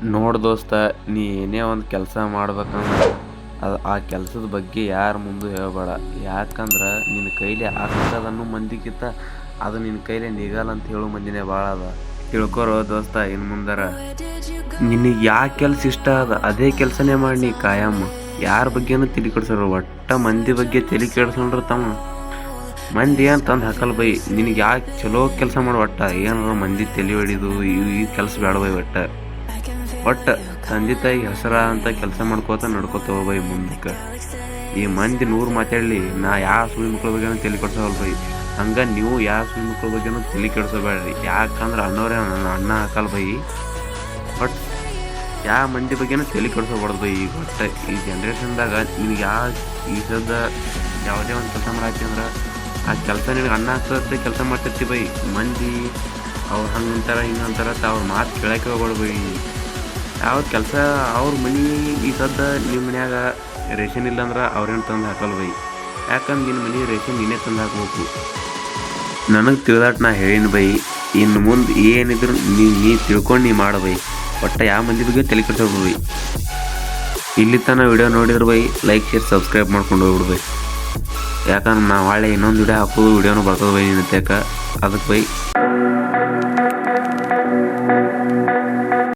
ನೋಡು ದೋಸ್ತ, ನೀ ಏನೇ ಒಂದು ಕೆಲಸ ಮಾಡ್ಬೇಕಂದ್ರೆ ಆ ಕೆಲಸದ ಬಗ್ಗೆ ಯಾರ ಮುಂದೆ ಹೇಳಬೇಡ. ಯಾಕಂದ್ರೆ ನಿನ್ನ ಕೈಲಿ ಆಗ್ತದನ್ನು ಮಂದಿಗಿಂತ ಅದು ನಿನ್ನ ಕೈಲಿ ನಿಗಲ್ಲ ಅಂತ ಹೇಳೋ ಮಂದಿನೇ ಭಾಳ ಅದ. ತಿಳ್ಕೊರೋ ದೋಸ್ತ, ಇನ್ನು ಮುಂದರ ನಿನಗೆ ಯಾವ ಕೆಲಸ ಇಷ್ಟ ಅದ ಅದೇ ಕೆಲಸನೇ ಮಾಡಿ ನೀ ಕಾಯಮ್ಮ. ಯಾರ ಬಗ್ಗೆನೂ ತಲೆ ಕೆಡಿಸೋರು. ಒಟ್ಟ ಮಂದಿ ಬಗ್ಗೆ ತಲೆ ಕೆಡಿಸ್ಕೊಂಡ್ರೆ ತಮ್ಮ ಮಂದಿ ಏನು ತಂದು ಹಾಕಲ್ ಬೈ. ನಿನಗೆ ಯಾಕೆ ಚಲೋ ಕೆಲಸ ಮಾಡಿ ಒಟ್ಟ ಏನಾರ ಮಂದಿ ತಲೆ ಹೊಡಿದು ಈ ಕೆಲಸ ಬೇಡ ಬೈ. ಒಟ್ಟು ತಂದೆ ತಾಯಿ ಹೆಸರ ಅಂತ ಕೆಲಸ ಮಾಡ್ಕೋತ ನಡ್ಕೋತ ಬೈ ಮುಂದಕ್ಕೆ. ಈ ಮಂದಿ 100 ಮಾತಾಡಲಿ, ನಾ ಯಾವ ಸುಳ್ಳು ಮಕ್ಳ ಬಗ್ಗೆನೂ ತಲೆ ಕೆಡ್ಸೋವಲ್ಲ ಬೈ. ಹಂಗೆ ನೀವು ಯಾವ ಸುಳ್ಳು ಮಕ್ಳ ಬಗ್ಗೆನೂ ತಲೆ ಕೆಡ್ಸೋಬೇಡ್ರಿ. ಯಾಕಂದ್ರೆ ಅಣ್ಣವ್ರೆ ಅಣ್ಣ ಹಾಕಲ್ಲ ಬೈ. ಬಟ್ ಯಾವ ಮಂದಿ ಬಗ್ಗೆನೂ ತಲೆ ಕೆಡ್ಸೋಬಾರ್ದು ಬೈ. ಒಟ್ಟು ಈ ಜನ್ರೇಷನ್ದಾಗ ನಿನಗೆ ಈ ಸದ್ದ ಯಾವುದೇ ಒಂದು ಕೆಲಸ ಮಾಡಾಕಿ ಅಂದ್ರೆ ಆ ಕೆಲಸ ನಿನಗೆ ಅಣ್ಣ ಹಾಕ್ತದೆ ಕೆಲಸ ಮಾಡ್ತಿರ್ತಿ ಬೈ. ಮಂದಿ ಅವ್ರು ಹಂಗೆ ಅಂತಾರೆ ಹಿಂಗೆ ಅಂತಾರೆ ಅವ್ರ ಮಾತು ಕೇಳೋಕೆ ಹೋಗ್ಬಾರ್ದು ಬೈ. ಯಾವ ಕೆಲಸ ಅವ್ರ ಮನೆ ಈ ಸದ್ದ ನಿಮ್ಮ ಮನ್ಯಾಗ ರೇಷನ್ ಇಲ್ಲಾಂದ್ರೆ ಅವ್ರೇನು ತಂದು ಹಾಕಲ್ಲ ಬೈ. ಯಾಕಂದ್ರೆ ನಿನ್ನ ಮನೆ ರೇಷನ್ ನೀನೇ ತಂದು ಹಾಕ್ಬೇಕು. ನನಗೆ ತಿಳಿದಾಟ ನಾ ಹೇಳಿನ ಬೈ. ಇನ್ನು ಮುಂದೆ ಏನಿದ್ರು ನೀ ತಿಳ್ಕೊಂಡು ನೀ ಮಾಡ ಬೈ. ಒಟ್ಟು ಯಾವ ಮಂದಿ ಬಗ್ಗೆ ತಲೆ ಕೆಡ್ಸೋದು ಬೈ. ಇಲ್ಲಿ ತನಕ ವಿಡಿಯೋ ನೋಡಿದ್ರೆ ಬೈ ಲೈಕ್ ಶೇರ್ ಸಬ್ಸ್ಕ್ರೈಬ್ ಮಾಡ್ಕೊಂಡು ಹೋಗ್ಬಿಡು ಬೈ. ಯಾಕಂದ್ರೆ ನಾವು ಒಳ್ಳೆ ಇನ್ನೊಂದು ವಿಡಿಯೋ ಹಾಕೋದು ವಿಡಿಯೋನು ಬರ್ತದೆ ಬೈ ನಿನ್ನ ಅದಕ್ಕೆ ಬೈ.